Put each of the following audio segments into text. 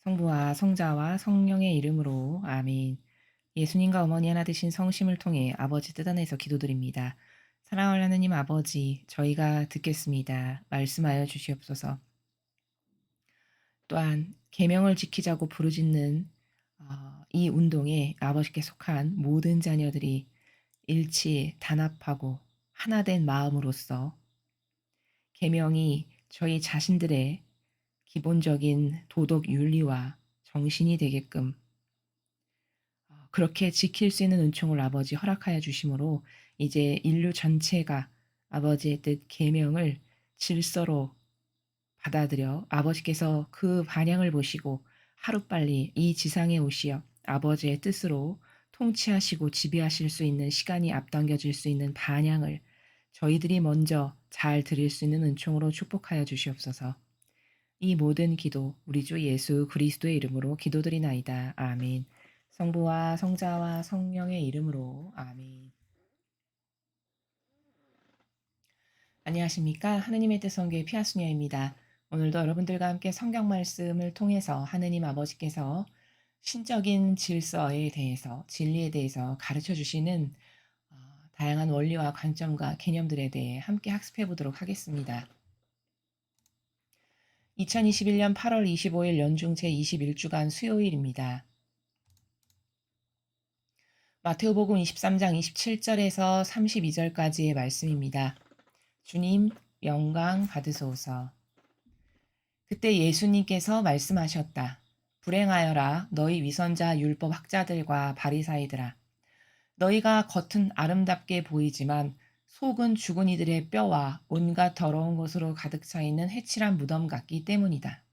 성부와 성자와 성령의 이름으로 아멘. 예수님과 어머니 하나 되신 성심을 통해 아버지 뜻 안에서 기도드립니다. 사랑하는 하느님 아버지, 저희가 듣겠습니다. 말씀하여 주시옵소서. 또한 계명을 지키자고 부르짖는 이 운동에 아버지께 속한 모든 자녀들이 일치 단합하고 하나된 마음으로써 계명이 저희 자신들의 기본적인 도덕 윤리와 정신이 되게끔 그렇게 지킬 수 있는 은총을 아버지 허락하여 주심으로 이제 인류 전체가 아버지의 뜻 계명을 질서로 받아들여 아버지께서 그 반향을 보시고 하루빨리 이 지상에 오시어 아버지의 뜻으로 통치하시고 지배하실 수 있는 시간이 앞당겨질 수 있는 반향을 저희들이 먼저 잘 드릴 수 있는 은총으로 축복하여 주시옵소서. 이 모든 기도 우리 주 예수 그리스도의 이름으로 기도드리나이다. 아멘. 성부와 성자와 성령의 이름으로 아멘. 안녕하십니까? 하느님의 뜻 성교의 피아수녀입니다. 오늘도 여러분들과 함께 성경 말씀을 통해서 하느님 아버지께서 신적인 질서에 대해서 진리에 대해서 가르쳐 주시는 다양한 원리와 관점과 개념들에 대해 함께 학습해 보도록 하겠습니다. 2021년 8월 25일 연중 제21주간 수요일입니다. 마테오복음 23장 27절에서 32절까지의 말씀입니다. 주님 영광 받으소서. 그때 예수님께서 말씀하셨다. 불행하여라 너희 위선자 율법 학자들과 바리사이들아. 너희가 겉은 아름답게 보이지만 속은 죽은 이들의 뼈와 온갖 더러운 것으로 가득 차 있는 해칠한 무덤 같기 때문이다.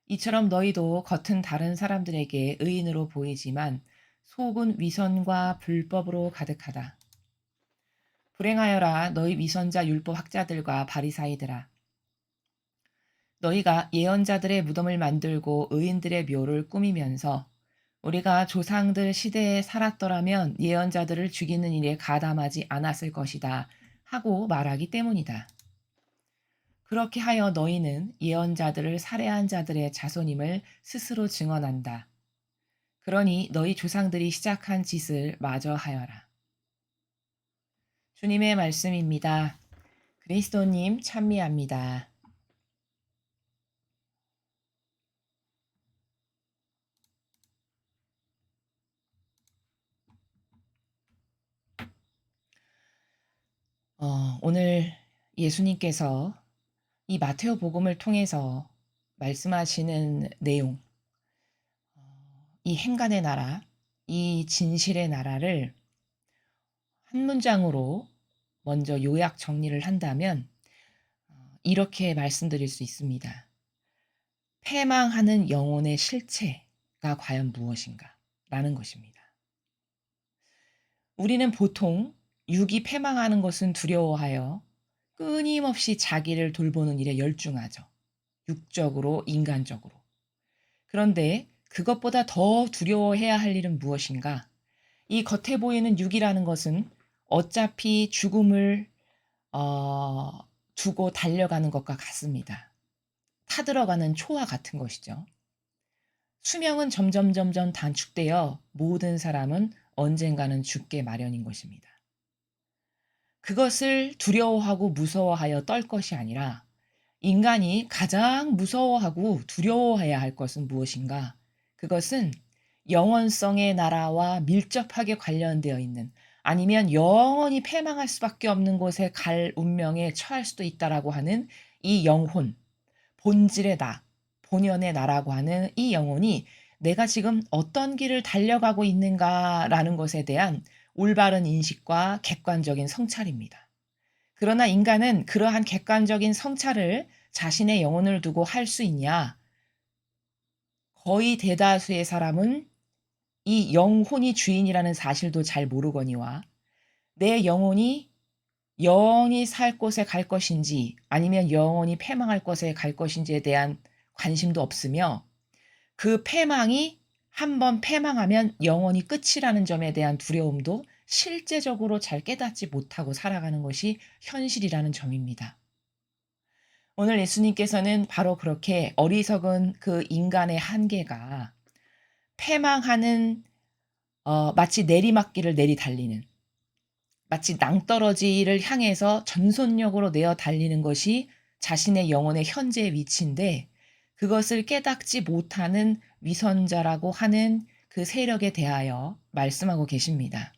이처럼 너희도 겉은 다른 사람들에게 의인으로 보이지만 속은 위선과 불법으로 가득하다. 불행하여라 너희 위선자 율법 학자들과 바리사이들아. 너희가 예언자들의 무덤을 만들고 의인들의 묘를 꾸미면서 우리가 조상들 시대에 살았더라면 예언자들을 죽이는 일에 가담하지 않았을 것이다 하고 말하기 때문이다. 그렇게 하여 너희는 예언자들을 살해한 자들의 자손임을 스스로 증언한다. 그러니 너희 조상들이 시작한 짓을 마저 하여라. 주님의 말씀입니다. 그리스도님 찬미합니다. 오늘 예수님께서 이 마테오 복음을 통해서 말씀하시는 내용, 이 행간의 나라, 이 진실의 나라를 한 문장으로 먼저 요약 정리를 한다면 이렇게 말씀드릴 수 있습니다. 패망하는 영혼의 실체가 과연 무엇인가? 라는 것입니다. 우리는 보통 육이 패망하는 것은 두려워하여 끊임없이 자기를 돌보는 일에 열중하죠. 육적으로, 인간적으로. 그런데 그것보다 더 두려워해야 할 일은 무엇인가? 이 겉에 보이는 육이라는 것은 어차피 죽음을 두고 달려가는 것과 같습니다. 타들어가는 초와 같은 것이죠. 수명은 점점 단축되어 모든 사람은 언젠가는 죽게 마련인 것입니다. 그것을 두려워하고 무서워하여 떨 것이 아니라 인간이 가장 무서워하고 두려워해야 할 것은 무엇인가? 그것은 영원성의 나라와 밀접하게 관련되어 있는 아니면 영원히 패망할 수밖에 없는 곳에 갈 운명에 처할 수도 있다라고 하는 이 영혼, 본질의 나, 본연의 나라고 하는 이 영혼이 내가 지금 어떤 길을 달려가고 있는가라는 것에 대한 올바른 인식과 객관적인 성찰입니다. 그러나 인간은 그러한 객관적인 성찰을 자신의 영혼을 두고 할 수 있냐? 거의 대다수의 사람은 이 영혼이 주인이라는 사실도 잘 모르거니와 내 영혼이 영원히 살 곳에 갈 것인지 아니면 영원히 패망할 곳에 갈 것인지에 대한 관심도 없으며 그 패망이 한번 패망하면 영원히 끝이라는 점에 대한 두려움도 실제적으로 잘 깨닫지 못하고 살아가는 것이 현실이라는 점입니다. 오늘 예수님께서는 바로 그렇게 어리석은 그 인간의 한계가 패망하는 마치 내리막길을 내리달리는 마치 낭떠러지를 향해서 전속력으로 내어 달리는 것이 자신의 영혼의 현재의 위치인데 그것을 깨닫지 못하는 위선자라고 하는 그 세력에 대하여 말씀하고 계십니다.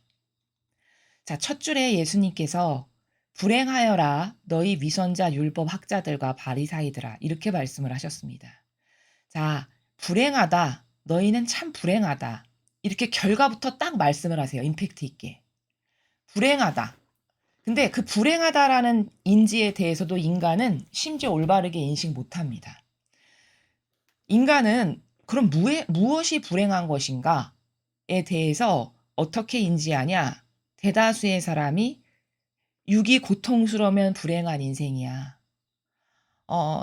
자, 첫 줄에 예수님께서 불행하여라 너희 위선자 율법 학자들과 바리사이들아 이렇게 말씀을 하셨습니다. 자, 불행하다. 너희는 참 불행하다. 이렇게 결과부터 딱 말씀을 하세요. 임팩트 있게. 불행하다. 근데 그 불행하다라는 인지에 대해서도 인간은 심지어 올바르게 인식 못합니다. 인간은 그럼 무엇이 불행한 것인가에 대해서 어떻게 인지하냐? 대다수의 사람이 육이 고통스러우면 불행한 인생이야.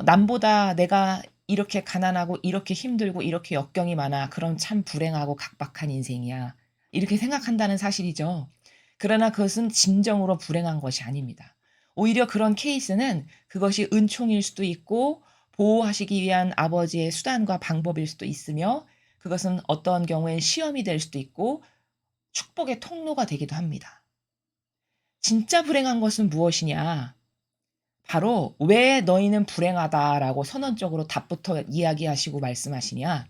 남보다 내가 이렇게 가난하고 이렇게 힘들고 이렇게 역경이 많아. 그럼 참 불행하고 각박한 인생이야. 이렇게 생각한다는 사실이죠. 그러나 그것은 진정으로 불행한 것이 아닙니다. 오히려 그런 케이스는 그것이 은총일 수도 있고 보호하시기 위한 아버지의 수단과 방법일 수도 있으며 그것은 어떤 경우엔 시험이 될 수도 있고 축복의 통로가 되기도 합니다. 진짜 불행한 것은 무엇이냐? 바로 왜 너희는 불행하다라고 선언적으로 답부터 이야기하시고 말씀하시냐?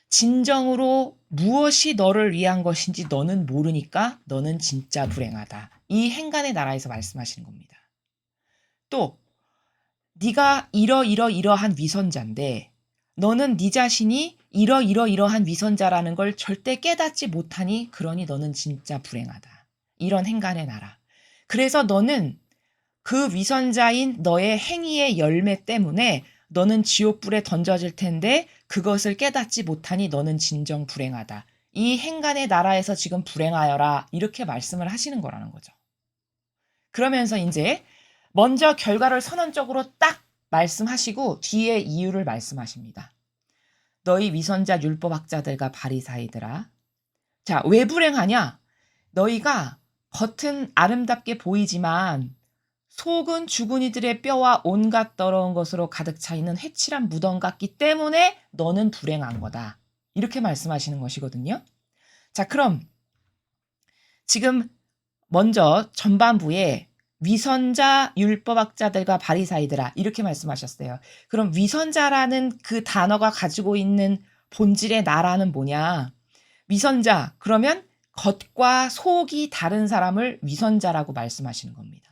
진정으로 무엇이 너를 위한 것인지 너는 모르니까 너는 진짜 불행하다. 이 행간의 나라에서 말씀하시는 겁니다. 또 네가 이러한 위선자인데 너는 네 자신이 이러한 위선자라는 걸 절대 깨닫지 못하니 그러니 너는 진짜 불행하다. 이런 행간의 나라. 그래서 너는 그 위선자인 너의 행위의 열매 때문에 너는 지옥불에 던져질 텐데 그것을 깨닫지 못하니 너는 진정 불행하다. 이 행간의 나라에서 지금 불행하여라. 이렇게 말씀을 하시는 거라는 거죠. 그러면서 이제 먼저 결과를 선언적으로 딱 말씀하시고 뒤에 이유를 말씀하십니다. 너희 위선자 율법학자들과 바리사이들아. 자, 왜 불행하냐? 너희가 겉은 아름답게 보이지만 속은 죽은 이들의 뼈와 온갖 더러운 것으로 가득 차 있는 회칠한 무덤 같기 때문에 너는 불행한 거다. 이렇게 말씀하시는 것이거든요. 자, 그럼 지금 먼저 전반부에 위선자 율법학자들과 바리사이들아 이렇게 말씀하셨어요. 그럼 위선자라는 그 단어가 가지고 있는 본질의 나라는 뭐냐? 위선자 그러면 겉과 속이 다른 사람을 위선자라고 말씀하시는 겁니다.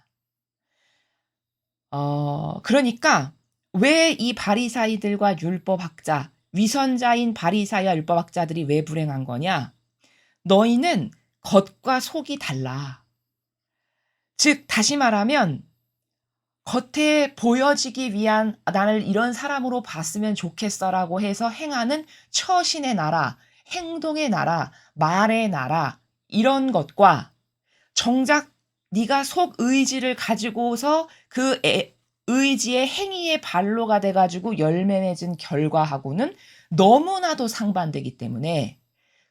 그러니까 왜 이 바리사이들과 율법학자, 위선자인 바리사이와 율법학자들이 왜 불행한 거냐? 너희는 겉과 속이 달라. 즉 다시 말하면 겉에 보여지기 위한 나를 이런 사람으로 봤으면 좋겠어라고 해서 행하는 처신의 나라, 행동의 나라, 말의 나라 이런 것과 정작 네가 속 의지를 가지고서 그 의지의 행위의 발로가 돼가지고 열매 맺은 결과하고는 너무나도 상반되기 때문에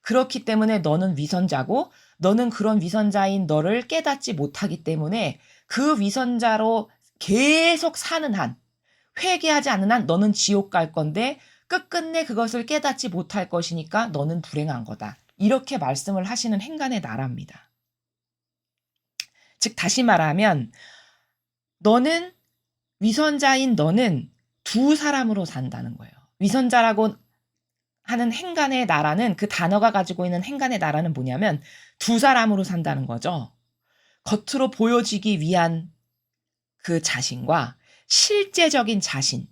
그렇기 때문에 너는 위선자고 너는 그런 위선자인 너를 깨닫지 못하기 때문에 그 위선자로 계속 사는 한 회개하지 않는 한 너는 지옥 갈 건데 끝끝내 그것을 깨닫지 못할 것이니까 너는 불행한 거다. 이렇게 말씀을 하시는 행간의 나라입니다. 즉 다시 말하면 너는 위선자인 너는 두 사람으로 산다는 거예요. 위선자라고 하는 행간의 나라는 그 단어가 가지고 있는 행간의 나라는 뭐냐면 두 사람으로 산다는 거죠. 겉으로 보여지기 위한 그 자신과 실제적인 자신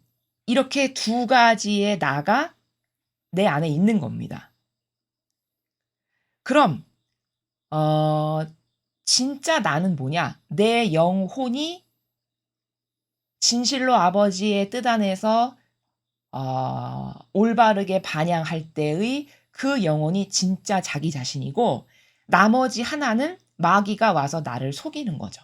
이렇게 두 가지의 나가 내 안에 있는 겁니다. 그럼 진짜 나는 뭐냐? 내 영혼이 진실로 아버지의 뜻 안에서 올바르게 반영할 때의 그 영혼이 진짜 자기 자신이고 나머지 하나는 마귀가 와서 나를 속이는 거죠.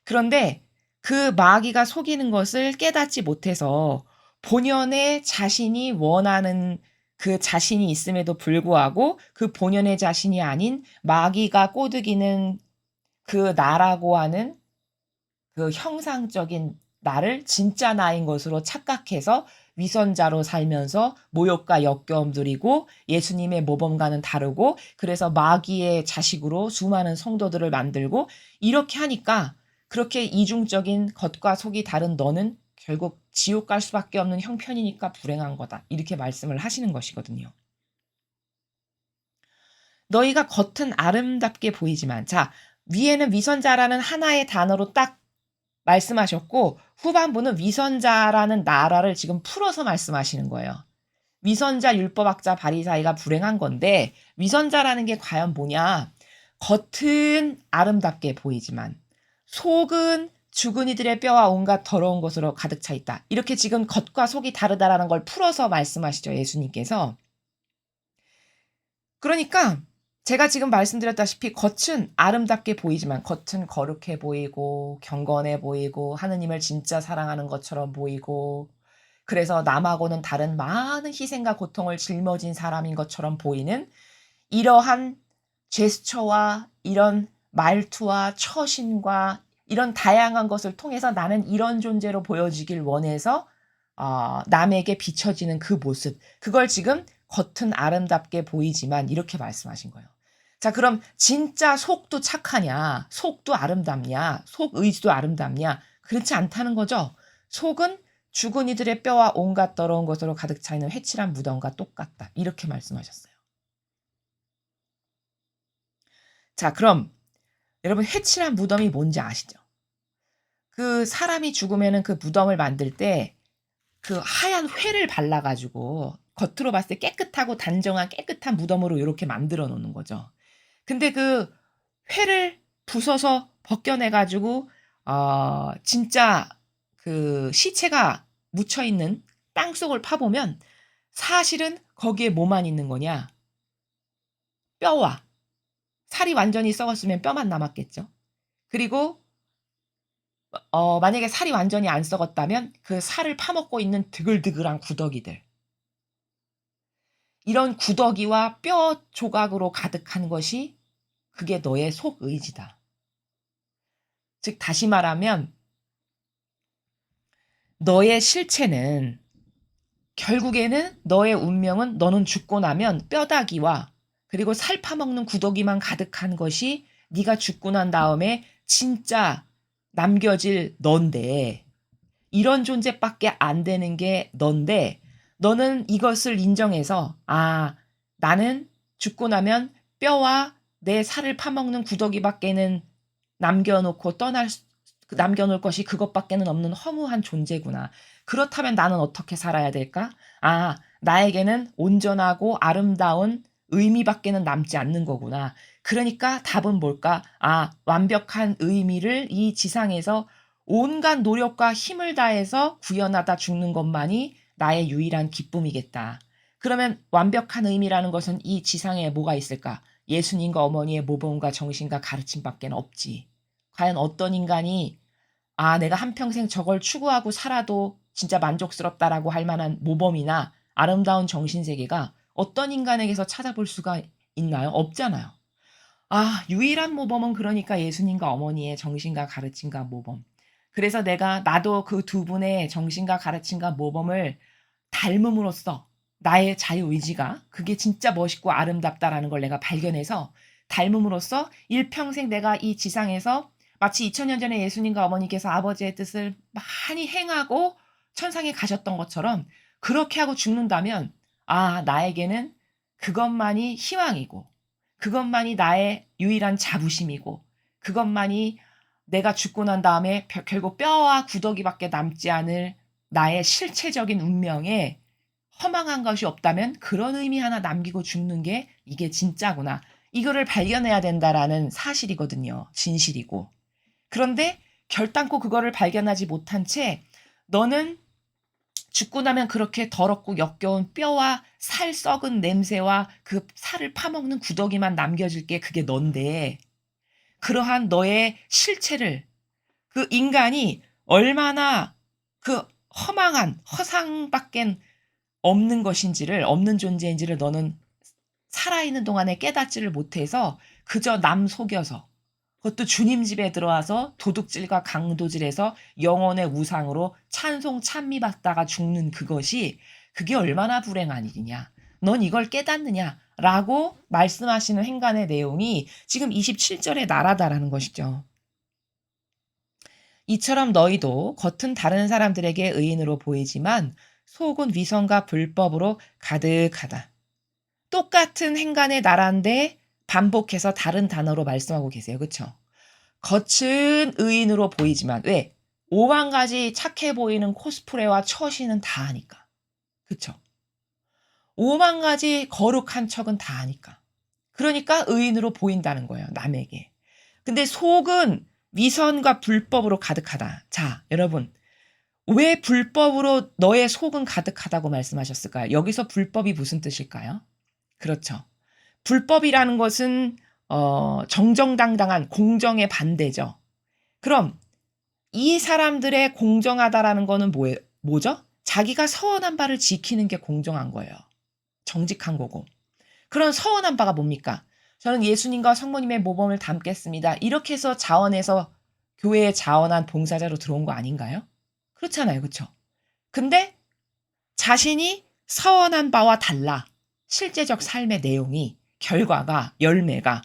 그런데 그 마귀가 속이는 것을 깨닫지 못해서 본연의 자신이 원하는 그 자신이 있음에도 불구하고 그 본연의 자신이 아닌 마귀가 꼬드기는 그 나라고 하는 그 형상적인 나를 진짜 나인 것으로 착각해서 위선자로 살면서 모욕과 역겨움 누리고 예수님의 모범과는 다르고 그래서 마귀의 자식으로 수많은 성도들을 만들고 이렇게 하니까 그렇게 이중적인 겉과 속이 다른 너는 결국 지옥 갈 수밖에 없는 형편이니까 불행한 거다. 이렇게 말씀을 하시는 것이거든요. 너희가 겉은 아름답게 보이지만 자 위에는 위선자라는 하나의 단어로 딱 말씀하셨고 후반부는 위선자라는 나라를 지금 풀어서 말씀하시는 거예요. 위선자 율법학자 바리사이가 불행한 건데 위선자라는 게 과연 뭐냐? 겉은 아름답게 보이지만 속은 죽은 이들의 뼈와 온갖 더러운 것으로 가득 차 있다. 이렇게 지금 겉과 속이 다르다라는 걸 풀어서 말씀하시죠. 예수님께서. 그러니까 제가 지금 말씀드렸다시피 겉은 아름답게 보이지만 겉은 거룩해 보이고 경건해 보이고 하느님을 진짜 사랑하는 것처럼 보이고 그래서 남하고는 다른 많은 희생과 고통을 짊어진 사람인 것처럼 보이는 이러한 제스처와 이런 말투와 처신과 이런 다양한 것을 통해서 나는 이런 존재로 보여지길 원해서 남에게 비춰지는 그 모습 그걸 지금 겉은 아름답게 보이지만 이렇게 말씀하신 거예요. 자 그럼 진짜 속도 착하냐 속도 아름답냐 속 의지도 아름답냐 그렇지 않다는 거죠. 속은 죽은 이들의 뼈와 온갖 더러운 것으로 가득 차 있는 회칠한 무덤과 똑같다. 이렇게 말씀하셨어요. 자 그럼 여러분 회칠한 무덤이 뭔지 아시죠? 그 사람이 죽으면은 그 무덤을 만들 때 그 하얀 회를 발라가지고 겉으로 봤을 때 깨끗하고 단정한 깨끗한 무덤으로 이렇게 만들어 놓는 거죠. 근데 그 회를 부숴서 벗겨내가지고 진짜 그 시체가 묻혀 있는 땅 속을 파보면 사실은 거기에 뭐만 있는 거냐? 뼈와 살이 완전히 썩었으면 뼈만 남았겠죠. 그리고 만약에 살이 완전히 안 썩었다면 그 살을 파먹고 있는 드글드글한 구더기들. 이런 구더기와 뼈 조각으로 가득한 것이 그게 너의 속의지다. 즉 다시 말하면 너의 실체는 결국에는 너의 운명은 너는 죽고 나면 뼈다귀와 그리고 살 파먹는 구더기만 가득한 것이 네가 죽고 난 다음에 진짜 남겨질 넌데 이런 존재밖에 안 되는 게 넌데 너는 이것을 인정해서 나는 죽고 나면 뼈와 내 살을 파먹는 구더기밖에는 남겨놓을 것이 그것밖에는 없는 허무한 존재구나. 그렇다면 나는 어떻게 살아야 될까? 나에게는 온전하고 아름다운 의미밖에는 남지 않는 거구나. 그러니까 답은 뭘까? 완벽한 의미를 이 지상에서 온갖 노력과 힘을 다해서 구현하다 죽는 것만이 나의 유일한 기쁨이겠다. 그러면 완벽한 의미라는 것은 이 지상에 뭐가 있을까? 예수님과 어머니의 모범과 정신과 가르침밖에 없지. 과연 어떤 인간이 내가 한평생 저걸 추구하고 살아도 진짜 만족스럽다라고 할 만한 모범이나 아름다운 정신세계가 어떤 인간에게서 찾아볼 수가 있나요? 없잖아요. 유일한 모범은 그러니까 예수님과 어머니의 정신과 가르침과 모범. 그래서 나도 그 두 분의 정신과 가르침과 모범을 닮음으로써 나의 자유의지가 그게 진짜 멋있고 아름답다라는 걸 내가 발견해서 닮음으로써 일평생 내가 이 지상에서 마치 2000년 전에 예수님과 어머니께서 아버지의 뜻을 많이 행하고 천상에 가셨던 것처럼 그렇게 하고 죽는다면 나에게는 그것만이 희망이고 그것만이 나의 유일한 자부심이고 그것만이 내가 죽고 난 다음에 결국 뼈와 구더기밖에 남지 않을 나의 실체적인 운명에 허망한 것이 없다면 그런 의미 하나 남기고 죽는 게 이게 진짜구나. 이거를 발견해야 된다라는 사실이거든요. 진실이고. 그런데 결단코 그거를 발견하지 못한 채 너는 죽고 나면 그렇게 더럽고 역겨운 뼈와 살 썩은 냄새와 그 살을 파먹는 구더기만 남겨질 게 그게 넌데 그러한 너의 실체를 그 인간이 얼마나 그 허망한 허상밖엔 없는 존재인지를 너는 살아있는 동안에 깨닫지를 못해서 그저 남 속여서 그것도 주님 집에 들어와서 도둑질과 강도질해서 영혼의 우상으로 찬송 찬미받다가 죽는 그게 얼마나 불행한 일이냐. 넌 이걸 깨닫느냐. 라고 말씀하시는 행간의 내용이 지금 27절에 나라다라는 것이죠. 이처럼 너희도 겉은 다른 사람들에게 의인으로 보이지만 속은 위선과 불법으로 가득하다. 똑같은 행간의 나라인데 반복해서 다른 단어로 말씀하고 계세요. 그렇죠? 겉은 의인으로 보이지만 왜? 5만 가지 착해 보이는 코스프레와 처신은 다 하니까. 그렇죠? 5만 가지 거룩한 척은 다 하니까. 그러니까 의인으로 보인다는 거예요. 남에게. 근데 속은 위선과 불법으로 가득하다. 자, 여러분. 왜 불법으로 너의 속은 가득하다고 말씀하셨을까요? 여기서 불법이 무슨 뜻일까요? 그렇죠. 불법이라는 것은 정정당당한 공정의 반대죠. 그럼 이 사람들의 공정하다라는 거는 뭐죠? 자기가 서원한 바를 지키는 게 공정한 거예요. 정직한 거고. 그런 서원한 바가 뭡니까? 저는 예수님과 성모님의 모범을 담겠습니다. 이렇게 해서 자원해서 교회에 자원한 봉사자로 들어온 거 아닌가요? 그렇잖아요. 그렇죠? 근데 자신이 서원한 바와 달라. 실제적 삶의 내용이, 결과가, 열매가.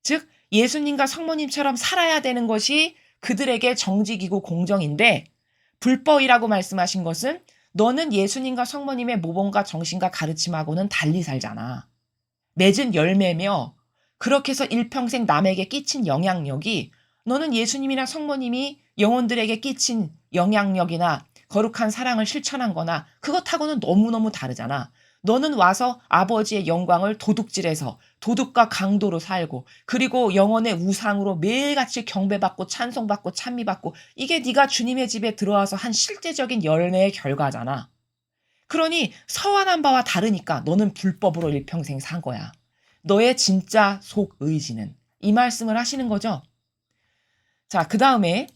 즉 예수님과 성모님처럼 살아야 되는 것이 그들에게 정직이고 공정인데 불법이라고 말씀하신 것은 너는 예수님과 성모님의 모범과 정신과 가르침하고는 달리 살잖아. 맺은 열매며 그렇게 해서 일평생 남에게 끼친 영향력이 너는 예수님이나 성모님이 영혼들에게 끼친 영향력이나 거룩한 사랑을 실천한 거나 그것하고는 너무너무 다르잖아. 너는 와서 아버지의 영광을 도둑질해서 도둑과 강도로 살고 그리고 영혼의 우상으로 매일같이 경배받고 찬송받고 찬미받고 이게 네가 주님의 집에 들어와서 한 실제적인 열매의 결과잖아. 그러니 서완한 바와 다르니까 너는 불법으로 일평생 산 거야. 너의 진짜 속 의지는 이 말씀을 하시는 거죠. 자, 그 다음에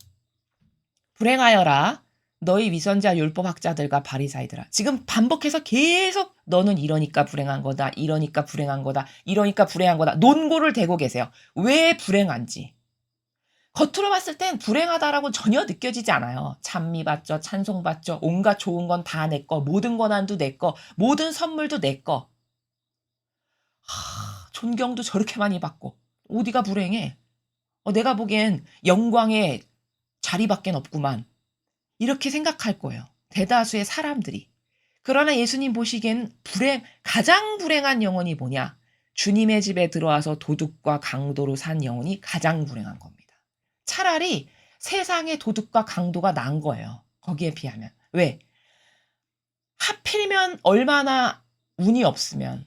불행하여라 너희 위선자 율법학자들과 바리사이들아. 지금 반복해서 계속 너는 이러니까 불행한 거다. 이러니까 불행한 거다. 이러니까 불행한 거다. 논고를 대고 계세요. 왜 불행한지. 겉으로 봤을 땐 불행하다라고 전혀 느껴지지 않아요. 찬미받죠. 찬송받죠. 온갖 좋은 건 다 내 거. 모든 권한도 내 거. 모든 선물도 내 거. 존경도 저렇게 많이 받고. 어디가 불행해? 내가 보기엔 영광의 자리밖에 없구만. 이렇게 생각할 거예요. 대다수의 사람들이. 그러나 예수님 보시기엔 가장 불행한 영혼이 뭐냐? 주님의 집에 들어와서 도둑과 강도로 산 영혼이 가장 불행한 겁니다. 차라리 세상의 도둑과 강도가 나은 거예요. 거기에 비하면. 왜? 하필이면 얼마나 운이 없으면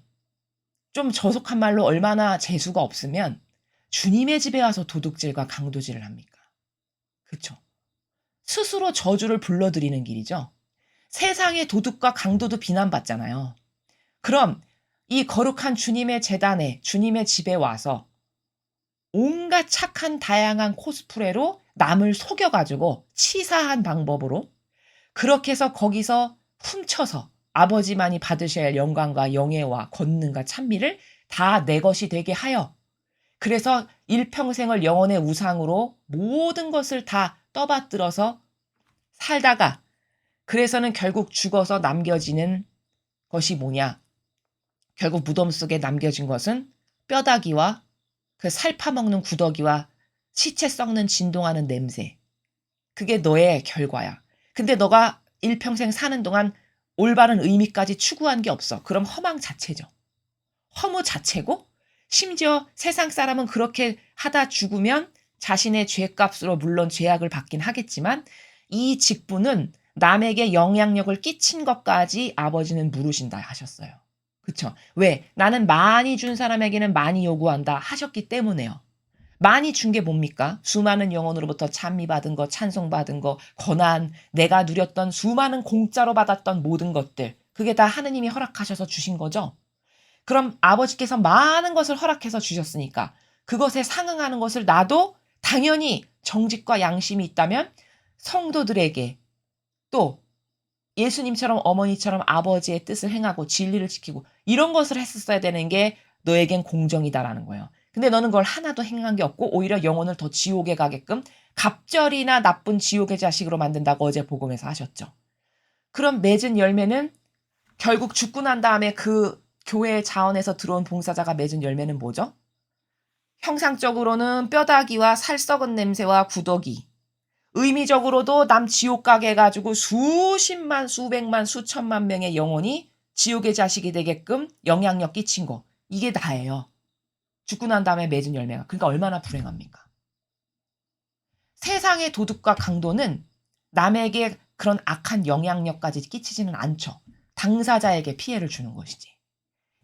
좀 저속한 말로 얼마나 재수가 없으면 주님의 집에 와서 도둑질과 강도질을 합니까? 그렇죠? 스스로 저주를 불러들이는 길이죠. 세상의 도둑과 강도도 비난받잖아요. 그럼 이 거룩한 주님의 제단에 주님의 집에 와서 온갖 착한 다양한 코스프레로 남을 속여가지고 치사한 방법으로 그렇게 해서 거기서 훔쳐서 아버지만이 받으셔야 할 영광과 영예와 권능과 찬미를 다 내 것이 되게 하여 그래서 일평생을 영혼의 우상으로 모든 것을 다 떠받들어서 살다가 그래서는 결국 죽어서 남겨지는 것이 뭐냐? 결국 무덤 속에 남겨진 것은 뼈다귀와 그 살 파먹는 구더기와 시체 썩는 진동하는 냄새. 그게 너의 결과야. 근데 너가 일평생 사는 동안 올바른 의미까지 추구한 게 없어. 그럼 허망 자체죠. 허무 자체고 심지어 세상 사람은 그렇게 하다 죽으면 자신의 죄값으로 물론 죄악을 받긴 하겠지만 이 직분은 남에게 영향력을 끼친 것까지 아버지는 물으신다 하셨어요. 그쵸? 왜? 나는 많이 준 사람에게는 많이 요구한다 하셨기 때문에요. 많이 준 게 뭡니까? 수많은 영혼으로부터 찬미받은 거, 찬송받은 거, 권한, 내가 누렸던 수많은 공짜로 받았던 모든 것들. 그게 다 하느님이 허락하셔서 주신 거죠. 그럼 아버지께서 많은 것을 허락해서 주셨으니까 그것에 상응하는 것을 나도 당연히 정직과 양심이 있다면 성도들에게 또 예수님처럼 어머니처럼 아버지의 뜻을 행하고 진리를 지키고 이런 것을 했었어야 되는 게 너에겐 공정이다라는 거예요. 근데 너는 그걸 하나도 행한 게 없고 오히려 영혼을 더 지옥에 가게끔 갑절이나 나쁜 지옥의 자식으로 만든다고 어제 복음에서 하셨죠. 그럼 맺은 열매는 결국 죽고 난 다음에 그 교회 자원에서 들어온 봉사자가 맺은 열매는 뭐죠? 형상적으로는 뼈다귀와 살 썩은 냄새와 구더기. 의미적으로도 남 지옥 가게 해가지고 수십만, 수백만, 수천만 명의 영혼이 지옥의 자식이 되게끔 영향력 끼친 거. 이게 다예요. 죽고 난 다음에 맺은 열매가. 그러니까 얼마나 불행합니까? 세상의 도덕과 강도는 남에게 그런 악한 영향력까지 끼치지는 않죠. 당사자에게 피해를 주는 것이지.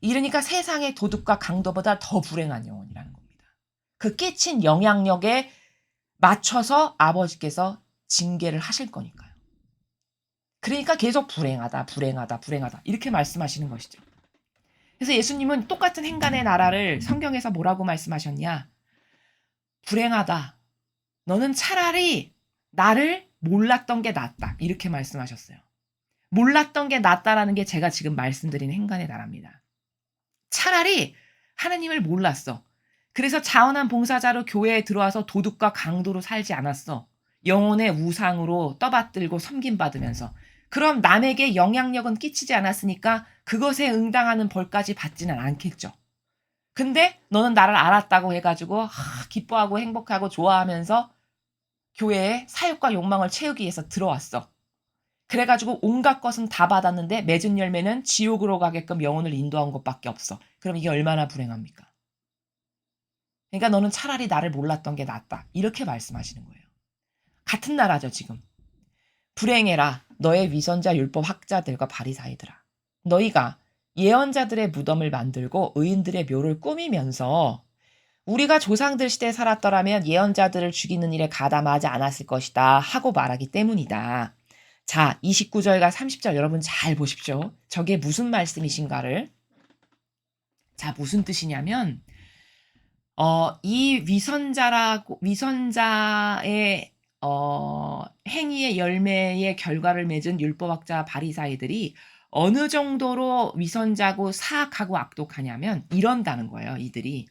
이러니까 세상의 도덕과 강도보다 더 불행한 영혼이라는 겁니다. 그 끼친 영향력에 맞춰서 아버지께서 징계를 하실 거니까요. 그러니까 계속 불행하다, 불행하다, 불행하다 이렇게 말씀하시는 것이죠. 그래서 예수님은 똑같은 행간의 나라를 성경에서 뭐라고 말씀하셨냐? 불행하다. 너는 차라리 나를 몰랐던 게 낫다. 이렇게 말씀하셨어요. 몰랐던 게 낫다라는 게 제가 지금 말씀드린 행간의 나라입니다. 차라리 하나님을 몰랐어. 그래서 자원한 봉사자로 교회에 들어와서 도둑과 강도로 살지 않았어. 영혼의 우상으로 떠받들고 섬김받으면서. 그럼 남에게 영향력은 끼치지 않았으니까 그것에 응당하는 벌까지 받지는 않겠죠. 근데 너는 나를 알았다고 해가지고 기뻐하고 행복하고 좋아하면서 교회에 사욕과 욕망을 채우기 위해서 들어왔어. 그래가지고 온갖 것은 다 받았는데 맺은 열매는 지옥으로 가게끔 영혼을 인도한 것밖에 없어. 그럼 이게 얼마나 불행합니까? 그러니까 너는 차라리 나를 몰랐던 게 낫다. 이렇게 말씀하시는 거예요. 같은 나라죠 지금. 불행해라 너의 위선자 율법 학자들과 바리사이들아. 너희가 예언자들의 무덤을 만들고 의인들의 묘를 꾸미면서 우리가 조상들 시대에 살았더라면 예언자들을 죽이는 일에 가담하지 않았을 것이다 하고 말하기 때문이다. 자, 29절과 30절 여러분 잘 보십시오. 저게 무슨 말씀이신가를. 자, 무슨 뜻이냐면 이 위선자의 행위의 열매의 결과를 맺은 율법학자 바리사이들이 어느 정도로 위선자고 사악하고 악독하냐면 이런다는 거예요. 이들이.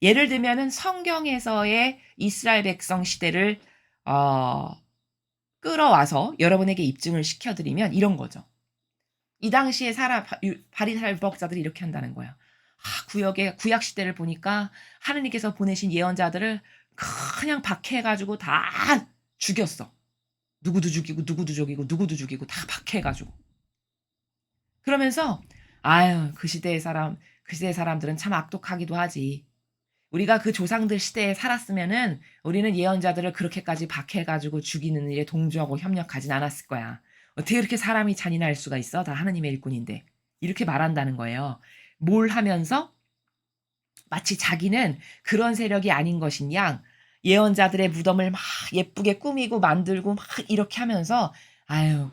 예를 들면은 성경에서의 이스라엘 백성 시대를 끌어와서 여러분에게 입증을 시켜드리면 이런 거죠. 이 당시에 바리사이 율법학자들이 이렇게 한다는 거예요. 구약 시대를 보니까 하느님께서 보내신 예언자들을 그냥 박해해가지고 다 죽였어. 누구도 죽이고 누구도 죽이고 누구도 죽이고 다 박해해가지고. 그러면서 그 시대의 사람들은 참 악독하기도 하지. 우리가 그 조상들 시대에 살았으면은 우리는 예언자들을 그렇게까지 박해가지고 죽이는 일에 동조하고 협력하진 않았을 거야. 어떻게 그렇게 사람이 잔인할 수가 있어? 다 하느님의 일꾼인데. 이렇게 말한다는 거예요. 뭘 하면서? 마치 자기는 그런 세력이 아닌 것인 양 예언자들의 무덤을 막 예쁘게 꾸미고 만들고 막 이렇게 하면서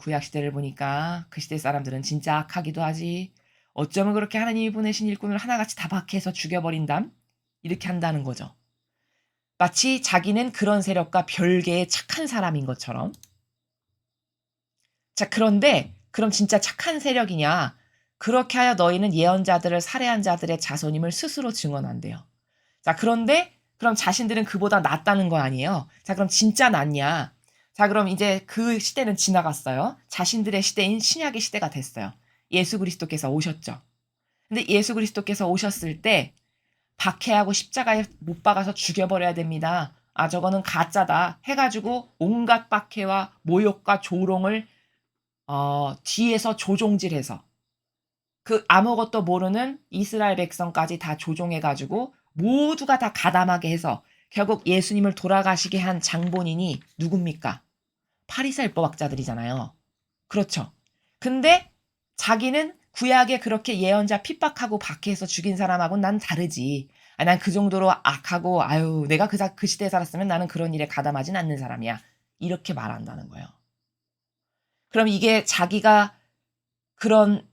구약시대를 보니까 그 시대 사람들은 진짜 악하기도 하지. 어쩌면 그렇게 하나님이 보내신 일꾼을 하나같이 다 박해서 죽여버린담? 이렇게 한다는 거죠. 마치 자기는 그런 세력과 별개의 착한 사람인 것처럼. 자, 그런데 그럼 진짜 착한 세력이냐? 그렇게 하여 너희는 예언자들을 살해한 자들의 자손임을 스스로 증언한대요. 자, 그런데 그럼 자신들은 그보다 낫다는 거 아니에요? 자, 그럼 진짜 낫냐? 자, 그럼 이제 그 시대는 지나갔어요. 자신들의 시대인 신약의 시대가 됐어요. 예수 그리스도께서 오셨죠. 근데 예수 그리스도께서 오셨을 때 박해하고 십자가에 못 박아서 죽여버려야 됩니다. 저거는 가짜다 해가지고 온갖 박해와 모욕과 조롱을 뒤에서 조종질해서 그 아무것도 모르는 이스라엘 백성까지 다 조종해가지고 모두가 다 가담하게 해서 결국 예수님을 돌아가시게 한 장본인이 누굽니까? 바리새인 율법학자들이잖아요. 그렇죠. 근데 자기는 구약에 그렇게 예언자 핍박하고 박해해서 죽인 사람하고는 난 다르지. 난 그 정도로 악하고 내가 그 시대에 살았으면 나는 그런 일에 가담하진 않는 사람이야. 이렇게 말한다는 거예요. 그럼 이게 자기가 그런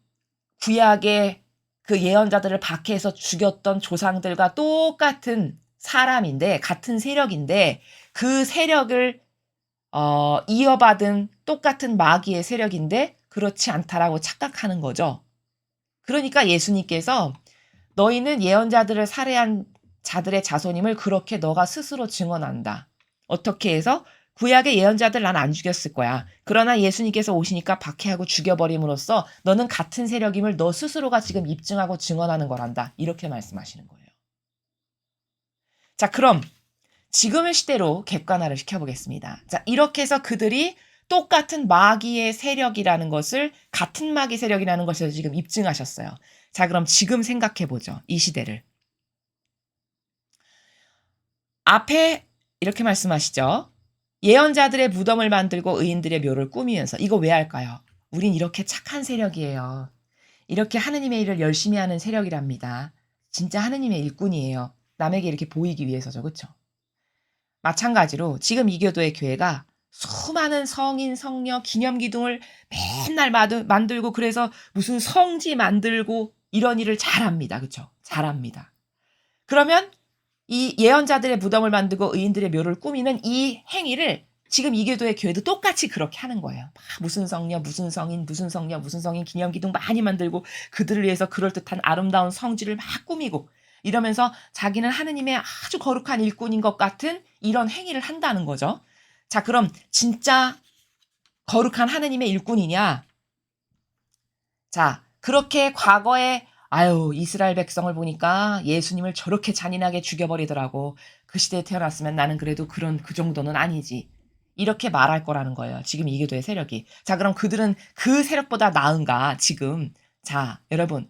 구약의 그 예언자들을 박해해서 죽였던 조상들과 똑같은 사람인데 같은 세력인데 그 세력을 이어받은 똑같은 마귀의 세력인데 그렇지 않다라고 착각하는 거죠. 그러니까 예수님께서 너희는 예언자들을 살해한 자들의 자손임을 그렇게 너가 스스로 증언한다. 어떻게 해서? 구약의 예언자들 난 안 죽였을 거야. 그러나 예수님께서 오시니까 박해하고 죽여버림으로써 너는 같은 세력임을 너 스스로가 지금 입증하고 증언하는 거란다. 이렇게 말씀하시는 거예요. 자, 그럼 지금의 시대로 객관화를 시켜보겠습니다. 자, 이렇게 해서 그들이 똑같은 마귀의 세력이라는 것을, 같은 마귀 세력이라는 것을 지금 입증하셨어요. 자, 그럼 지금 생각해보죠. 이 시대를. 앞에 이렇게 말씀하시죠. 예언자들의 무덤을 만들고 의인들의 묘를 꾸미면서. 이거 왜 할까요? 우린 이렇게 착한 세력이에요. 이렇게 하느님의 일을 열심히 하는 세력이랍니다. 진짜 하느님의 일꾼이에요. 남에게 이렇게 보이기 위해서죠. 그렇죠? 마찬가지로 지금 이교도의 교회가 수많은 성인, 성녀, 기념기둥을 맨날 만들고 그래서 무슨 성지 만들고 이런 일을 잘합니다. 그렇죠? 잘합니다. 그러면 이 예언자들의 무덤을 만들고 의인들의 묘를 꾸미는 이 행위를 지금 이교도의 교회도 똑같이 그렇게 하는 거예요. 무슨 성녀, 무슨 성인, 무슨 성녀, 무슨 성인 기념기둥 많이 만들고 그들을 위해서 그럴듯한 아름다운 성지를 막 꾸미고 이러면서 자기는 하느님의 아주 거룩한 일꾼인 것 같은 이런 행위를 한다는 거죠. 자, 그럼 진짜 거룩한 하느님의 일꾼이냐? 자, 그렇게 과거에 이스라엘 백성을 보니까 예수님을 저렇게 잔인하게 죽여버리더라고. 그 시대에 태어났으면 나는 그래도 그 정도는 아니지. 이렇게 말할 거라는 거예요. 지금 이교도의 세력이. 자, 그럼 그들은 그 세력보다 나은가? 지금. 자, 여러분.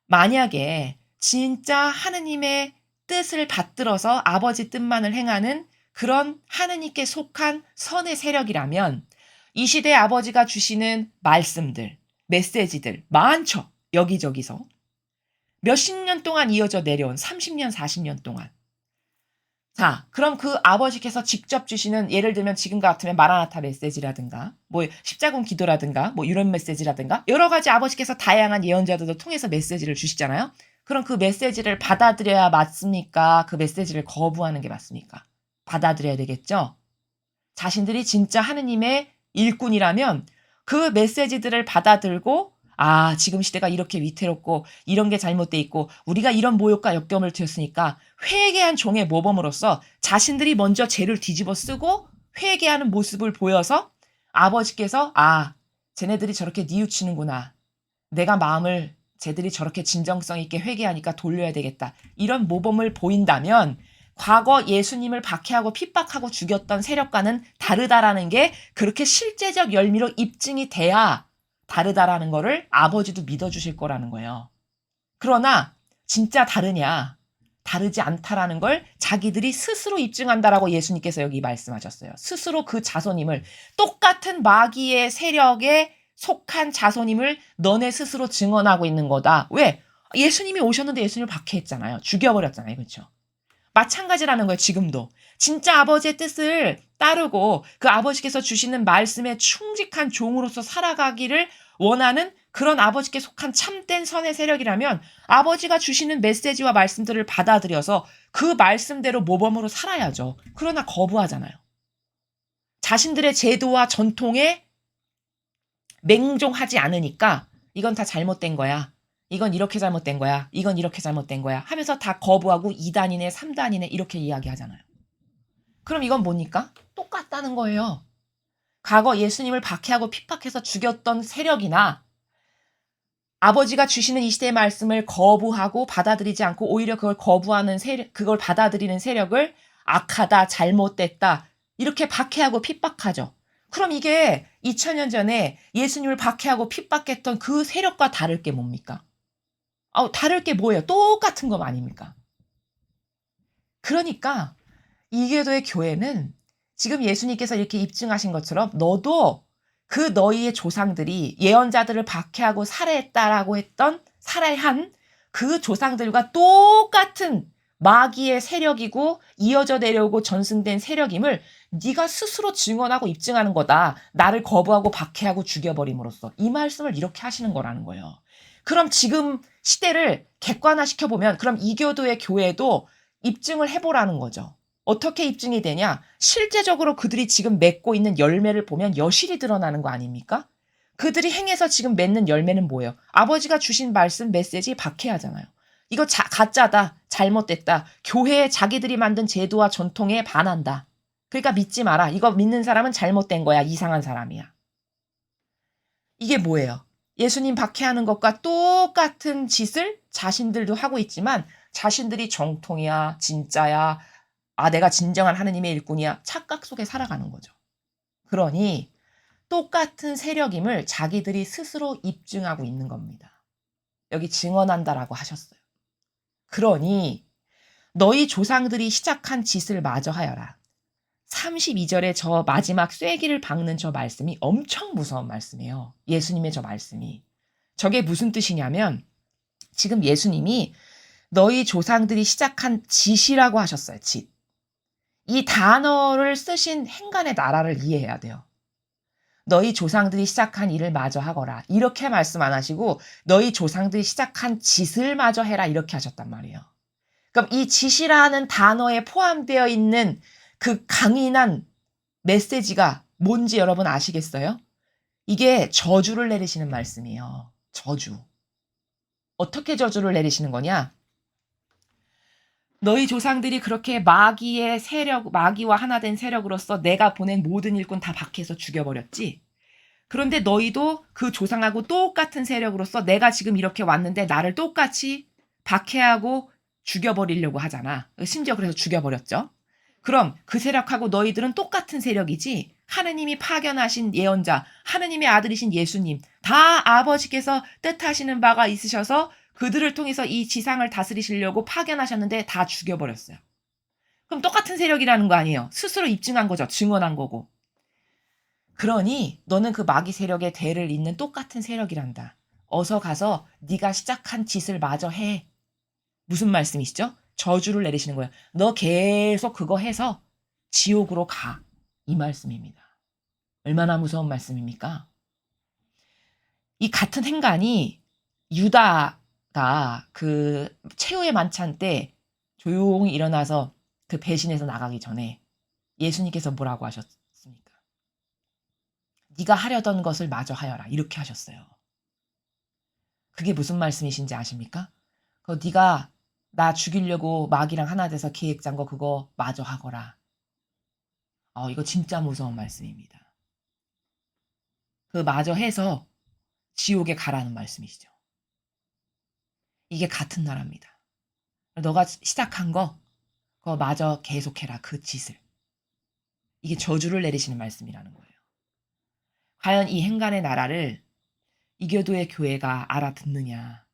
만약에 진짜 하느님의 뜻을 받들어서 아버지 뜻만을 행하는 그런 하느님께 속한 선의 세력이라면 이 시대 아버지가 주시는 말씀들, 메시지들 많죠. 여기저기서. 몇십 년 동안 이어져 내려온 30년, 40년 동안. 자, 그럼 그 아버지께서 직접 주시는 예를 들면 지금 같으면 마라나타 메시지라든가 뭐 십자군 기도라든가 뭐 이런 메시지라든가 여러 가지 아버지께서 다양한 예언자들도 통해서 메시지를 주시잖아요. 그럼 그 메시지를 받아들여야 맞습니까? 그 메시지를 거부하는 게 맞습니까? 받아들여야 되겠죠? 자신들이 진짜 하느님의 일꾼이라면 그 메시지들을 받아들고 지금 시대가 이렇게 위태롭고 이런 게 잘못돼 있고 우리가 이런 모욕과 역경을 드렸으니까 회개한 종의 모범으로서 자신들이 먼저 죄를 뒤집어 쓰고 회개하는 모습을 보여서 아버지께서 쟤네들이 저렇게 뉘우치는구나. 내가 마음을 쟤들이 저렇게 진정성 있게 회개하니까 돌려야 되겠다. 이런 모범을 보인다면 과거 예수님을 박해하고 핍박하고 죽였던 세력과는 다르다라는 게 그렇게 실제적 열미로 입증이 돼야 다르다라는 거를 아버지도 믿어주실 거라는 거예요. 그러나 진짜 다르냐? 다르지 않다라는 걸 자기들이 스스로 입증한다라고 예수님께서 여기 말씀하셨어요. 스스로 그 자손임을 똑같은 마귀의 세력에 속한 자손임을 너네 스스로 증언하고 있는 거다. 왜? 예수님이 오셨는데 예수님을 박해했잖아요. 죽여버렸잖아요. 그렇죠? 마찬가지라는 거예요. 지금도. 진짜 아버지의 뜻을 따르고 그 아버지께서 주시는 말씀에 충직한 종으로서 살아가기를 원하는 그런 아버지께 속한 참된 선의 세력이라면 아버지가 주시는 메시지와 말씀들을 받아들여서 그 말씀대로 모범으로 살아야죠. 그러나 거부하잖아요. 자신들의 제도와 전통에 맹종하지 않으니까 이건 다 잘못된 거야. 이건 이렇게 잘못된 거야. 이건 이렇게 잘못된 거야. 하면서 다 거부하고 2단이네 3단이네 이렇게 이야기하잖아요. 그럼 이건 뭡니까? 똑같다는 거예요. 과거 예수님을 박해하고 핍박해서 죽였던 세력이나 아버지가 주시는 이 시대의 말씀을 거부하고 받아들이지 않고 오히려 그걸 거부하는 세력, 그걸 받아들이는 세력을 악하다, 잘못됐다 이렇게 박해하고 핍박하죠. 그럼 이게 2000년 전에 예수님을 박해하고 핍박했던 그 세력과 다를 게 뭡니까? 다를 게 뭐예요? 똑같은 거 아닙니까? 그러니까 이교도의 교회는 지금 예수님께서 이렇게 입증하신 것처럼 너도 그 너희의 조상들이 예언자들을 박해하고 살해했다라고 했던 살해한 그 조상들과 똑같은 마귀의 세력이고 이어져 내려오고 전승된 세력임을 네가 스스로 증언하고 입증하는 거다. 나를 거부하고 박해하고 죽여버림으로써 이 말씀을 이렇게 하시는 거라는 거예요. 그럼 지금 시대를 객관화시켜보면 그럼 이교도의 교회도 입증을 해보라는 거죠. 어떻게 입증이 되냐? 실제적으로 그들이 지금 맺고 있는 열매를 보면 여실히 드러나는 거 아닙니까? 그들이 행해서 지금 맺는 열매는 뭐예요? 아버지가 주신 말씀, 메시지 박해하잖아요. 이거 가짜다. 잘못됐다. 교회에 자기들이 만든 제도와 전통에 반한다. 그러니까 믿지 마라. 이거 믿는 사람은 잘못된 거야. 이상한 사람이야. 이게 뭐예요? 예수님 박해하는 것과 똑같은 짓을 자신들도 하고 있지만 자신들이 정통이야, 진짜야, 내가 진정한 하느님의 일꾼이야. 착각 속에 살아가는 거죠. 그러니 똑같은 세력임을 자기들이 스스로 입증하고 있는 겁니다. 여기 증언한다라고 하셨어요. 그러니 너희 조상들이 시작한 짓을 마저 하여라. 32절에 저 마지막 쐐기를 박는 저 말씀이 엄청 무서운 말씀이에요. 예수님의 저 말씀이. 저게 무슨 뜻이냐면 지금 예수님이 너희 조상들이 시작한 짓이라고 하셨어요. 짓. 이 단어를 쓰신 행간의 나라를 이해해야 돼요. 너희 조상들이 시작한 일을 마저 하거라. 이렇게 말씀 안 하시고 너희 조상들이 시작한 짓을 마저 해라. 이렇게 하셨단 말이에요. 그럼 이 짓이라는 단어에 포함되어 있는 그 강인한 메시지가 뭔지 여러분 아시겠어요? 이게 저주를 내리시는 말씀이에요. 저주. 어떻게 저주를 내리시는 거냐? 너희 조상들이 그렇게 마귀의 세력, 마귀와 하나 된 세력으로서 내가 보낸 모든 일꾼 다 박해서 죽여버렸지? 그런데 너희도 그 조상하고 똑같은 세력으로서 내가 지금 이렇게 왔는데 나를 똑같이 박해하고 죽여버리려고 하잖아. 심지어 그래서 죽여버렸죠. 그럼 그 세력하고 너희들은 똑같은 세력이지 하느님이 파견하신 예언자, 하느님의 아들이신 예수님 다 아버지께서 뜻하시는 바가 있으셔서 그들을 통해서 이 지상을 다스리시려고 파견하셨는데 다 죽여버렸어요. 그럼 똑같은 세력이라는 거 아니에요. 스스로 입증한 거죠. 증언한 거고. 그러니 너는 그 마귀 세력의 대를 잇는 똑같은 세력이란다. 어서 가서 네가 시작한 짓을 마저 해. 무슨 말씀이시죠? 저주를 내리시는 거예요. 너 계속 그거 해서 지옥으로 가. 이 말씀입니다. 얼마나 무서운 말씀입니까? 이 같은 행간이 유다가 그 최후의 만찬 때 조용히 일어나서 그 배신해서 나가기 전에 예수님께서 뭐라고 하셨습니까? 네가 하려던 것을 마저 하여라. 이렇게 하셨어요. 그게 무슨 말씀이신지 아십니까? 네가 나 죽이려고 마귀랑 하나 돼서 계획 짠 거 그거 마저 하거라. 이거 진짜 무서운 말씀입니다. 그 마저 해서 지옥에 가라는 말씀이시죠. 이게 같은 나라입니다. 너가 시작한 거 그거 마저 계속해라. 그 짓을. 이게 저주를 내리시는 말씀이라는 거예요. 과연 이 행간의 나라를 이교도의 교회가 알아듣느냐.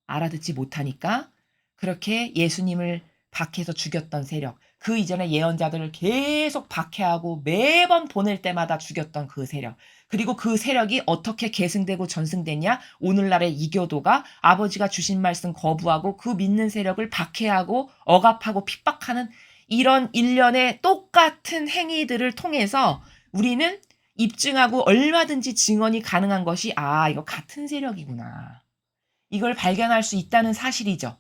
알아듣지 못하니까 그렇게 예수님을 박해서 죽였던 세력, 그 이전에 예언자들을 계속 박해하고 매번 보낼 때마다 죽였던 그 세력, 그리고 그 세력이 어떻게 계승되고 전승됐냐? 오늘날의 이교도가 아버지가 주신 말씀 거부하고 그 믿는 세력을 박해하고 억압하고 핍박하는 이런 일련의 똑같은 행위들을 통해서 우리는 입증하고 얼마든지 증언이 가능한 것이 이거 같은 세력이구나. 이걸 발견할 수 있다는 사실이죠.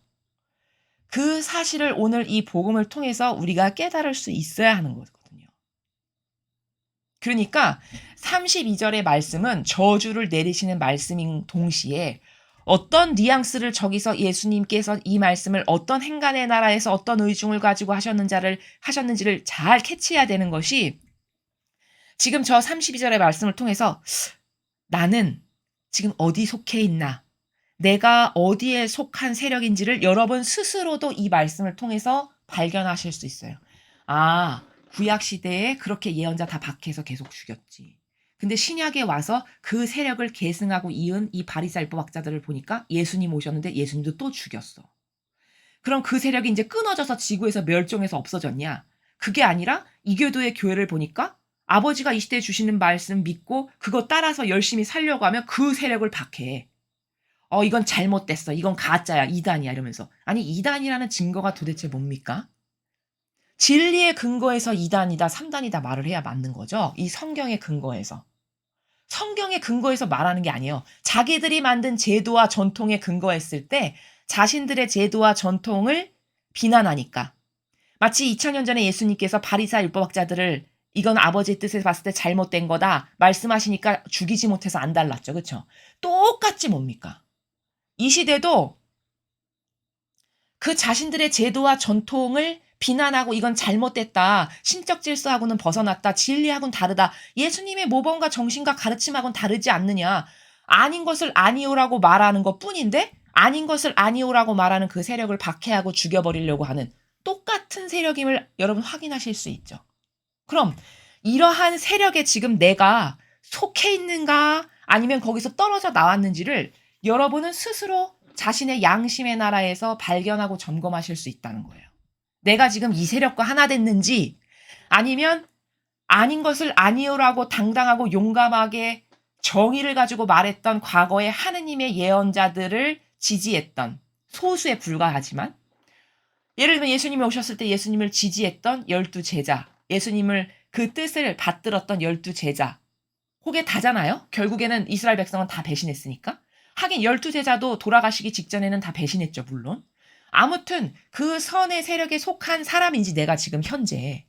그 사실을 오늘 이 복음을 통해서 우리가 깨달을 수 있어야 하는 거거든요. 그러니까 32절의 말씀은 저주를 내리시는 말씀인 동시에 어떤 뉘앙스를 저기서 예수님께서 이 말씀을 어떤 행간의 나라에서 어떤 의중을 가지고 하셨는지를 잘 캐치해야 되는 것이 지금 저 32절의 말씀을 통해서 나는 지금 어디 속해 있나? 내가 어디에 속한 세력인지를 여러분 스스로도 이 말씀을 통해서 발견하실 수 있어요. 구약시대에 그렇게 예언자 다 박해서 계속 죽였지. 근데 신약에 와서 그 세력을 계승하고 이은 이 바리새인 율법학자들을 보니까 예수님 오셨는데 예수님도 또 죽였어. 그럼 그 세력이 이제 끊어져서 지구에서 멸종해서 없어졌냐? 그게 아니라 이교도의 교회를 보니까 아버지가 이 시대에 주시는 말씀 믿고 그거 따라서 열심히 살려고 하면 그 세력을 박해해. 이건 잘못됐어. 이건 가짜야. 이단이야. 이러면서. 아니, 이단이라는 증거가 도대체 뭡니까? 진리의 근거에서 이단이다, 삼단이다 말을 해야 맞는 거죠. 이 성경의 근거에서. 성경의 근거에서 말하는 게 아니에요. 자기들이 만든 제도와 전통에 근거했을 때 자신들의 제도와 전통을 비난하니까. 마치 2000년 전에 예수님께서 바리새인 율법학자들을 이건 아버지의 뜻에서 봤을 때 잘못된 거다 말씀하시니까 죽이지 못해서 안 달랐죠. 그렇죠? 똑같지 뭡니까? 이 시대도 그 자신들의 제도와 전통을 비난하고 이건 잘못됐다. 신적 질서하고는 벗어났다. 진리하고는 다르다. 예수님의 모범과 정신과 가르침하고는 다르지 않느냐. 아닌 것을 아니오라고 말하는 것뿐인데 아닌 것을 아니오라고 말하는 그 세력을 박해하고 죽여버리려고 하는 똑같은 세력임을 여러분 확인하실 수 있죠. 그럼 이러한 세력에 지금 내가 속해 있는가 아니면 거기서 떨어져 나왔는지를 여러분은 스스로 자신의 양심의 나라에서 발견하고 점검하실 수 있다는 거예요. 내가 지금 이 세력과 하나 됐는지 아니면 아닌 것을 아니오라고 당당하고 용감하게 정의를 가지고 말했던 과거의 하느님의 예언자들을 지지했던 소수에 불과하지만 예를 들면 예수님이 오셨을 때 예수님을 지지했던 12제자, 예수님을 그 뜻을 받들었던 12제자, 혹에 다잖아요. 결국에는 이스라엘 백성은 다 배신했으니까. 하긴 12제자도 돌아가시기 직전에는 다 배신했죠, 물론. 아무튼 그 선의 세력에 속한 사람인지 내가 지금 현재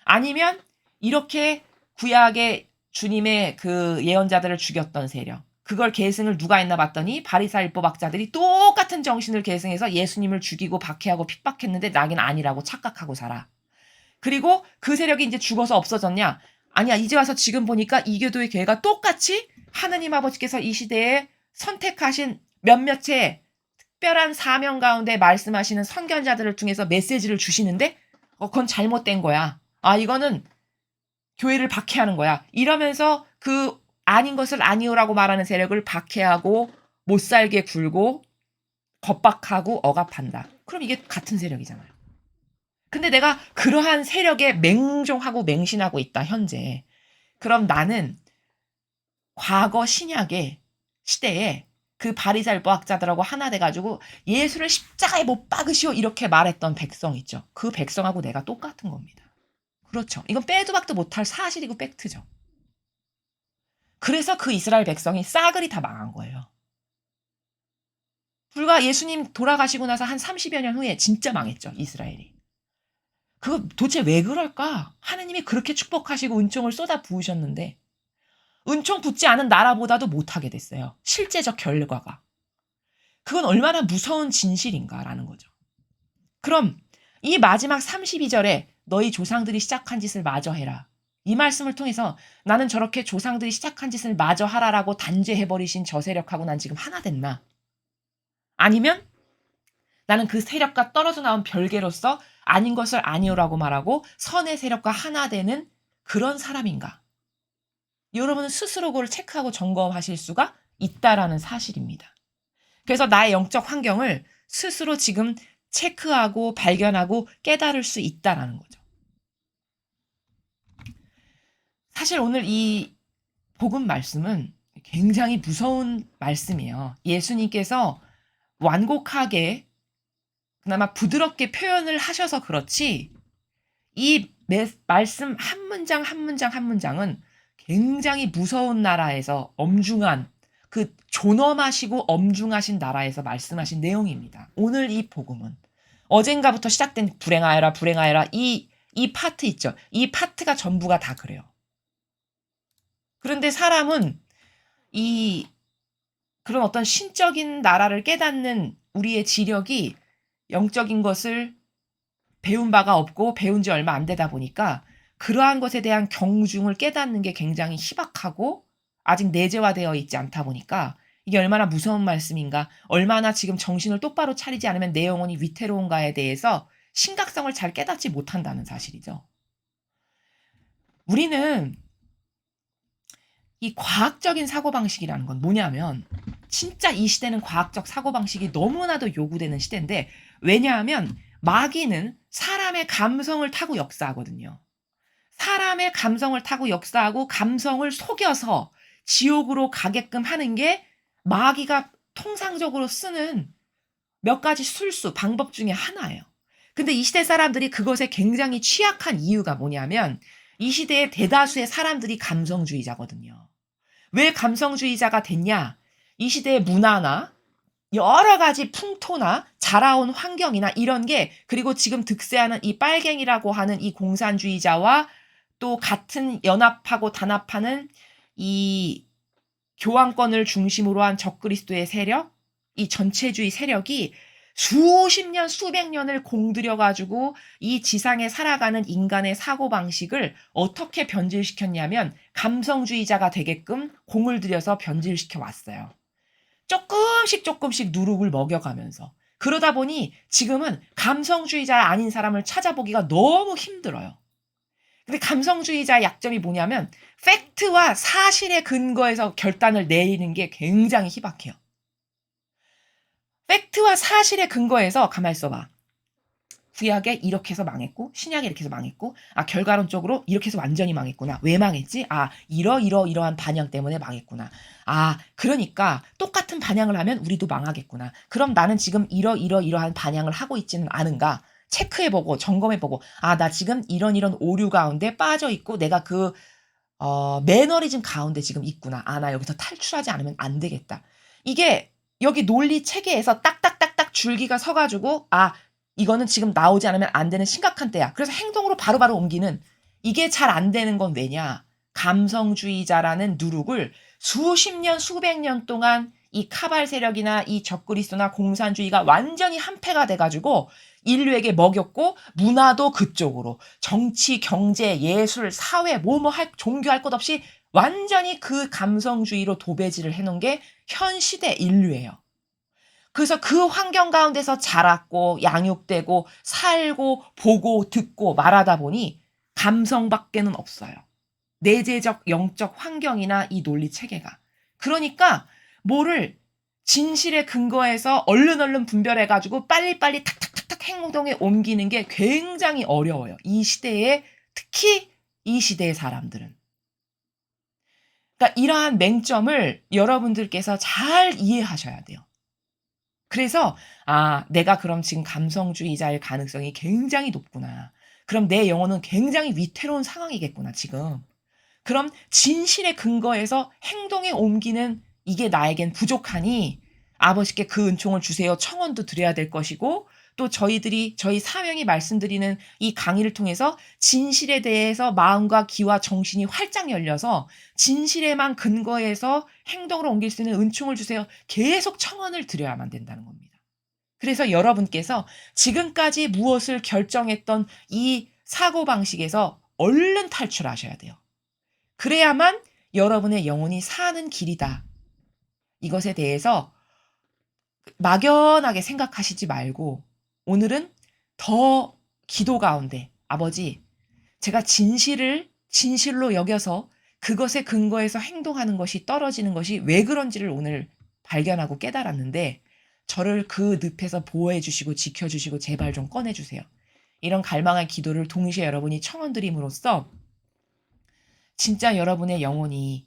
아니면 이렇게 구약의 주님의 그 예언자들을 죽였던 세력, 그걸 계승을 누가 했나 봤더니 바리사일법 학자들이 똑같은 정신을 계승해서 예수님을 죽이고 박해하고 핍박했는데 나긴 아니라고 착각하고 살아. 그리고 그 세력이 이제 죽어서 없어졌냐? 아니야. 이제 와서 지금 보니까 이교도의 교회가 똑같이 하느님 아버지께서 이 시대에 선택하신 몇몇의 특별한 사명 가운데 말씀하시는 선견자들을 통해서 메시지를 주시는데 그건 잘못된 거야. 아, 이거는 교회를 박해하는 거야. 이러면서 그 아닌 것을 아니오라고 말하는 세력을 박해하고 못살게 굴고 겁박하고 억압한다. 그럼 이게 같은 세력이잖아요. 근데 내가 그러한 세력에 맹종하고 맹신하고 있다, 현재. 그럼 나는 과거 신약의 시대에 그 바리새인법 학자들하고 하나 돼가지고 예수를 십자가에 못 박으시오 이렇게 말했던 백성 있죠. 그 백성하고 내가 똑같은 겁니다. 그렇죠. 이건 빼도 박도 못할 사실이고 팩트죠. 그래서 그 이스라엘 백성이 싸그리 다 망한 거예요. 불과 예수님 돌아가시고 나서 한 30여 년 후에 진짜 망했죠, 이스라엘이. 그거 도대체 왜 그럴까? 하느님이 그렇게 축복하시고 은총을 쏟아 부으셨는데 은총 붙지 않은 나라보다도 못하게 됐어요. 실제적 결과가. 그건 얼마나 무서운 진실인가라는 거죠. 그럼 이 마지막 32절에 너희 조상들이 시작한 짓을 마저 해라. 이 말씀을 통해서 나는 저렇게 조상들이 시작한 짓을 마저 하라라고 단죄해버리신 저 세력하고 난 지금 하나 됐나? 아니면 나는 그 세력과 떨어져 나온 별개로서 아닌 것을 아니오라고 말하고 선의 세력과 하나 되는 그런 사람인가? 여러분은 스스로 그걸 체크하고 점검하실 수가 있다라는 사실입니다. 그래서 나의 영적 환경을 스스로 지금 체크하고 발견하고 깨달을 수 있다라는 거죠. 사실 오늘 이 복음 말씀은 굉장히 무서운 말씀이에요. 예수님께서 완곡하게 그나마 부드럽게 표현을 하셔서 그렇지 이 말씀 한 문장 한 문장 한 문장은 굉장히 무서운 나라에서 엄중한 그 존엄하시고 엄중하신 나라에서 말씀하신 내용입니다. 오늘 이 복음은 어젠가부터 시작된 불행하여라 불행하여라 이 파트 있죠. 이 파트가 전부가 다 그래요. 그런데 사람은 이 그런 어떤 신적인 나라를 깨닫는 우리의 지력이 영적인 것을 배운 바가 없고 배운 지 얼마 안 되다 보니까 그러한 것에 대한 경중을 깨닫는 게 굉장히 희박하고 아직 내재화되어 있지 않다 보니까 이게 얼마나 무서운 말씀인가, 얼마나 지금 정신을 똑바로 차리지 않으면 내 영혼이 위태로운가에 대해서 심각성을 잘 깨닫지 못한다는 사실이죠. 우리는 이 과학적인 사고방식이라는 건 뭐냐면 진짜 이 시대는 과학적 사고방식이 너무나도 요구되는 시대인데 왜냐하면 마귀는 사람의 감성을 타고 역사하거든요. 사람의 감성을 타고 역사하고 감성을 속여서 지옥으로 가게끔 하는 게 마귀가 통상적으로 쓰는 몇 가지 술수, 방법 중에 하나예요. 근데 이 시대 사람들이 그것에 굉장히 취약한 이유가 뭐냐면 이 시대의 대다수의 사람들이 감성주의자거든요. 왜 감성주의자가 됐냐? 이 시대의 문화나 여러 가지 풍토나 자라온 환경이나 이런 게 그리고 지금 득세하는 이 빨갱이라고 하는 이 공산주의자와 또 같은 연합하고 단합하는 이 교황권을 중심으로 한 적그리스도의 세력, 이 전체주의 세력이 수십 년, 수백 년을 공들여 가지고 이 지상에 살아가는 인간의 사고방식을 어떻게 변질시켰냐면 감성주의자가 되게끔 공을 들여서 변질시켜 왔어요. 조금씩 누룩을 먹여가면서. 그러다 보니 지금은 감성주의자 아닌 사람을 찾아보기가 너무 힘들어요. 근데 감성주의자의 약점이 뭐냐면 팩트와 사실에 근거해서 결단을 내리는 게 굉장히 희박해요. 팩트와 사실에 근거해서 가만히 있어봐. 구약에 이렇게 해서 망했고 신약에 이렇게 해서 망했고 결과론적으로 이렇게 해서 완전히 망했구나. 왜 망했지? 이러한 반영 때문에 망했구나. 그러니까 똑같은 반영을 하면 우리도 망하겠구나. 그럼 나는 지금 이러한 반영을 하고 있지는 않은가? 체크해보고 점검해보고 나 지금 이런 오류 가운데 빠져있고 내가 매너리즘 가운데 지금 있구나. 나 여기서 탈출하지 않으면 안 되겠다. 이게 여기 논리 체계에서 딱딱딱딱 줄기가 서가지고 이거는 지금 나오지 않으면 안 되는 심각한 때야. 그래서 행동으로 바로바로 옮기는 이게 잘 안 되는 건 왜냐? 감성주의자라는 누룩을 수십 년, 수백 년 동안 이 카발 세력이나 이 적그리스도나 공산주의가 완전히 한패가 돼가지고 인류에게 먹였고 문화도 그쪽으로 정치, 경제, 예술, 사회 종교할 것 없이 완전히 그 감성주의로 도배질을 해놓은 게 현 시대 인류예요. 그래서 그 환경 가운데서 자랐고 양육되고 살고 보고 듣고 말하다 보니 감성밖에는 없어요. 내재적 영적 환경이나 이 논리 체계가. 그러니까 뭐를 진실에 근거해서 얼른 분별해가지고 빨리빨리 탁탁탁탁 행동에 옮기는 게 굉장히 어려워요. 이 시대에 특히 이 시대의 사람들은. 그러니까 이러한 맹점을 여러분들께서 잘 이해하셔야 돼요. 그래서 내가 그럼 지금 감성주의자일 가능성이 굉장히 높구나. 그럼 내 영혼은 굉장히 위태로운 상황이겠구나 지금. 그럼 진실에 근거해서 행동에 옮기는 이게 나에겐 부족하니 아버지께 그 은총을 주세요. 청원도 드려야 될 것이고 또 저희 사명이 말씀드리는 이 강의를 통해서 진실에 대해서 마음과 귀와 정신이 활짝 열려서 진실에만 근거해서 행동으로 옮길 수 있는 은총을 주세요. 계속 청원을 드려야만 된다는 겁니다. 그래서 여러분께서 지금까지 무엇을 결정했던 이 사고방식에서 얼른 탈출하셔야 돼요. 그래야만 여러분의 영혼이 사는 길이다. 이것에 대해서 막연하게 생각하시지 말고 오늘은 더 기도 가운데 아버지 제가 진실로 여겨서 그것에 근거해서 행동하는 것이 떨어지는 것이 왜 그런지를 오늘 발견하고 깨달았는데 저를 그 늪에서 보호해 주시고 지켜주시고 제발 좀 꺼내주세요. 이런 갈망의 기도를 동시에 여러분이 청원드림으로써 진짜 여러분의 영혼이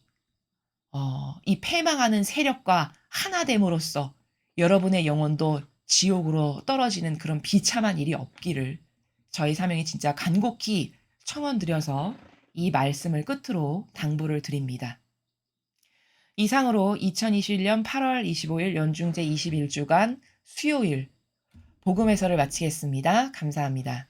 이 패망하는 세력과 하나됨으로써 여러분의 영혼도 지옥으로 떨어지는 그런 비참한 일이 없기를 저희 사명이 진짜 간곡히 청원드려서 이 말씀을 끝으로 당부를 드립니다. 이상으로 2021년 8월 25일 연중제 21주간 수요일 복음 해설을 마치겠습니다. 감사합니다.